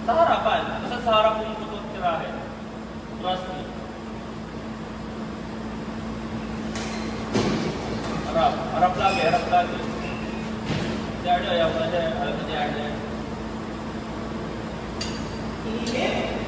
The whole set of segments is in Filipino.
Sa harapan. Basta sa harap mo yung tirahin. Trust me. Harap. Harap lagi. Harap lagi. Si Ardo, ayaw mo na siya. Alam mo si Ardo yan. Init.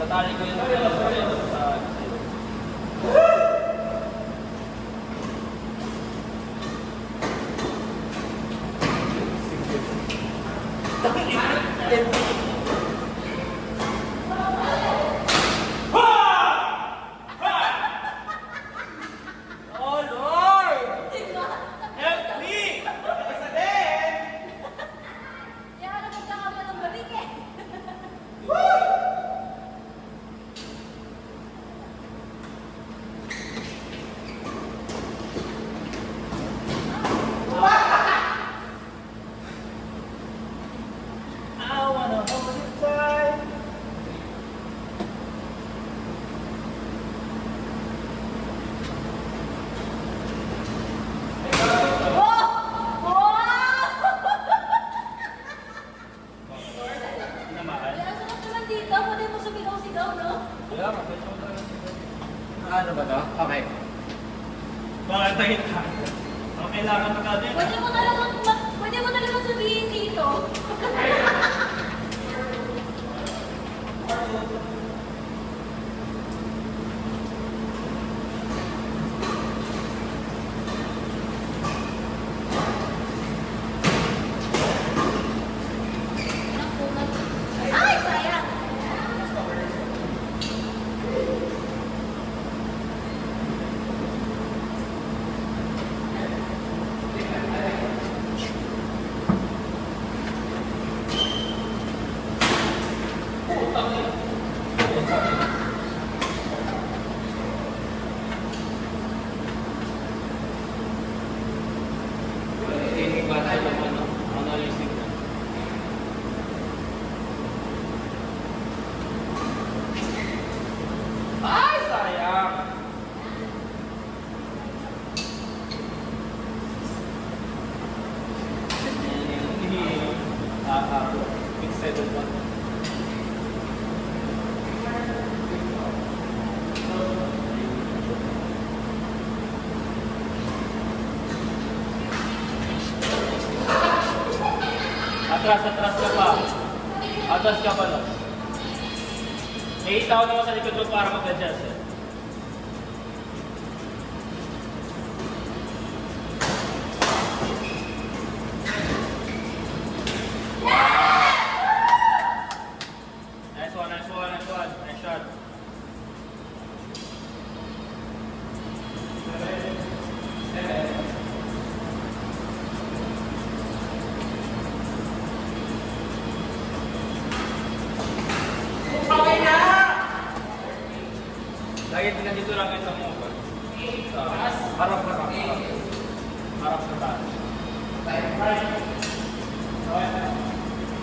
Tatali ko yun sa ano ba to? Okay. Bakit tayo tayo? Ang kailangan na natin. Pwede mo talagang sabihin dito. Ay, sayang! Ay, sayang! Excited one. Atras ka pa. Atras ka pa, no? May itaw naman sa likod mo para mag-adjust, eh. Nice one. Nice shot. Lagi tingnan dito lang kita mo. Harap. Harap sa taas.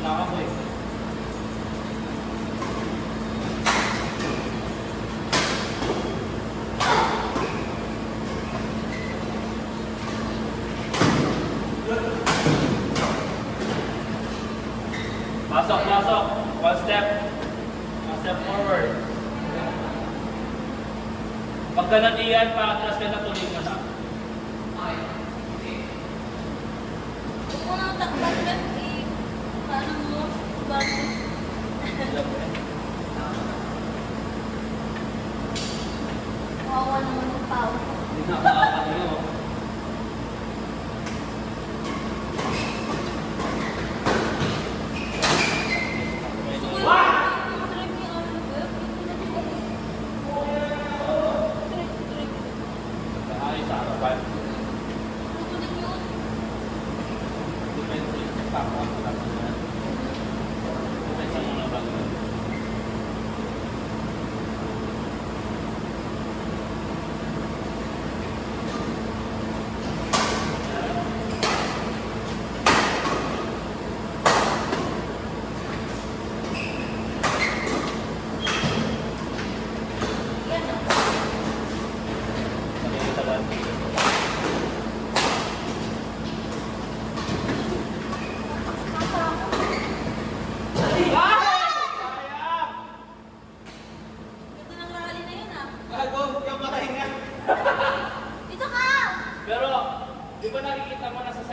Nakamoy. Pasok. One step forward. Pag ganatian, pa-atras ka na, tuloy ka na. Huwag mo nang takbat lang eh. Paano mo? Bago. Kawawa naman yung tao. Hindi na makakano.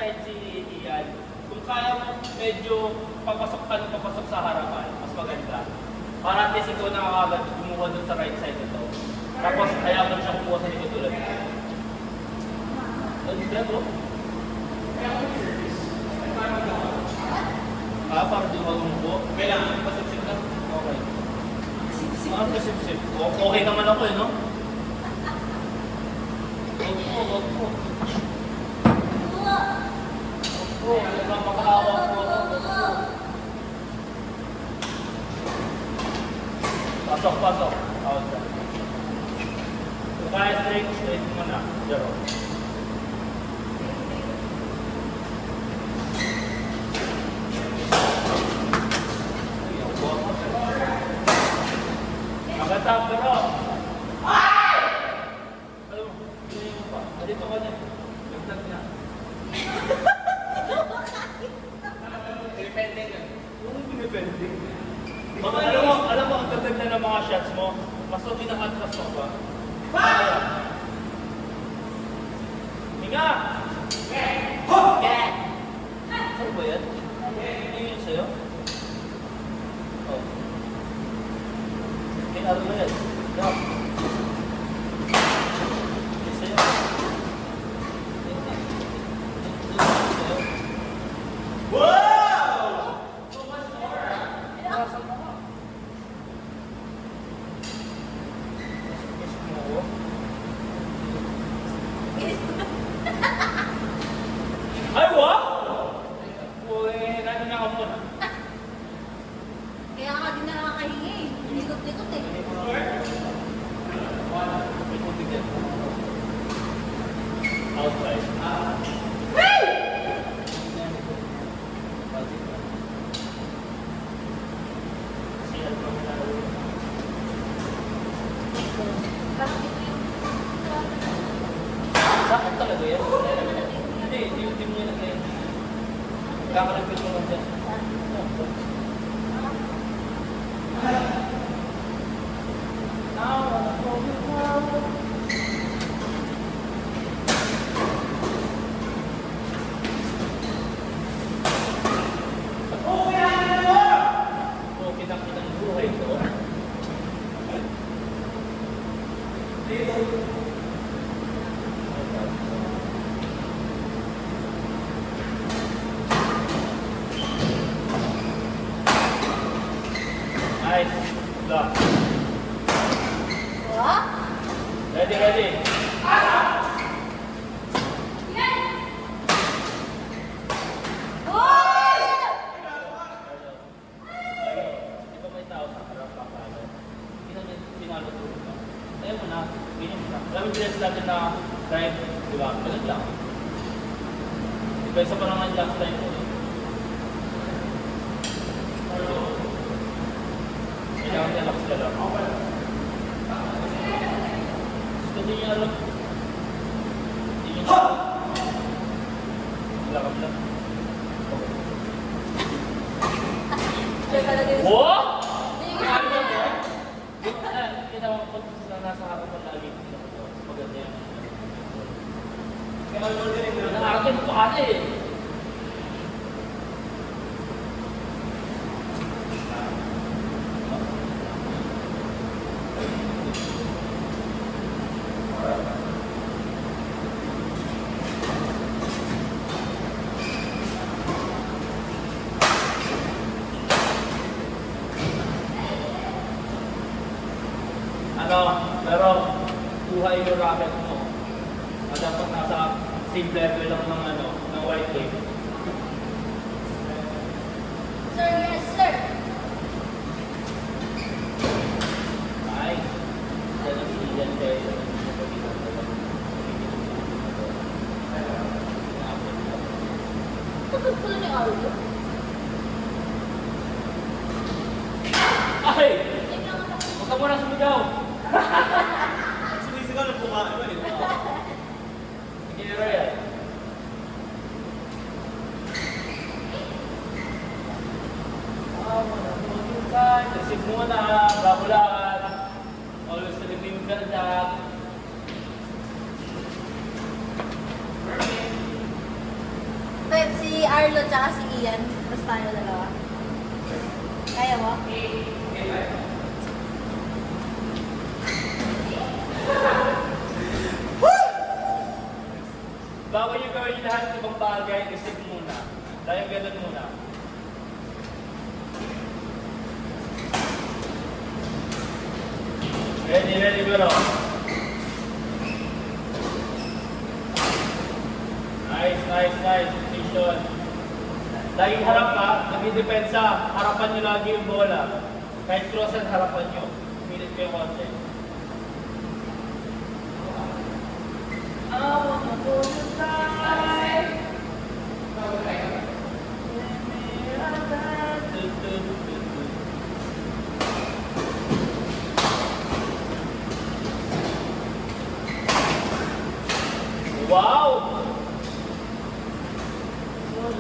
side si Ian. Kung kaya mo medyo papasok ka ng papasok sa harapan, mas maganda. Para at least ikaw nakakagad kumuha dun sa right side nito. Tapos kaya mo siya kumuha sa likod tulad. Ano ba ito? Para di magumupo. Kailangan pasipsip lang. Okay. Pasipsip. Okay naman ako no? Wag po. Oo, walang makahawak po. Pasok. Out. Kung kaya straight mo na. Zero. Magatap, pero. Alam mo, hindi mo pa. Dito ka na. Nagtag na. Depende nga. Depende. Alam mo, ang gaganda ng mga shots mo, mas pinaka-atras mo ba? Kaya. Hinga! Saan ba yan? Hindi yun sa'yo? Oh. Kinaro na yan. No. Hindi sa'yo. Hindi sa'yo. Wow! So much more! Nasaan mo ka? Ay, wow! Uy, nandun na ka muna. Kaya ka din nakakahingi eh. Likot-likot eh. Ikutin yan. Outside. Bakit ito yung... Sakit talaga yan. Hindi mo yan nag-end. Kakalagpit mo lang dyan. Kinang buhay ko. Nice. Lock. What? Ready. Di ba may tao sa harap pa kaya? Hindi namin pinalutulog ka. Ayaw mo na, ganyan mo na. Alam mo bilis natin na drive, di ba? Ganun lang. Di ba isa pa naman last time ko eh. Kailangan relax ka lang. Gusto din niya alam. Hindi niya siya. Lakap lang. What? Kita mo kung nasa harap mo lagi. Maganda yan. Kaya mo din rin. Nakakit pa ka eh. Pero buhay yung racket mo. Dapat nasa same level lang ng white tape. Sir, yes, sir. Nice. Yan ang ilan kayo. Tukod ko lang yung audio. Ay! Tingnan nga ako. Huwag ka muna sumigaw! Sumisigaw ng bukaan mo eh. Sige, Royal. Isip muna, bakulaan. Always remember that. Arlo tsaka si Ian. Tapos tayo dalawa. Kaya mo? Bago nyo gawin yung lahat ng ibang bagay, isip muna. Tayo ganun muna. Ready, bro. Nice. Position. Laging harap ka, nag-depensa. Harapan nyo lagi yung bola. Kahit cross at harapan nyo. Pilit ko yung konti. I wanna go to side. Wow! So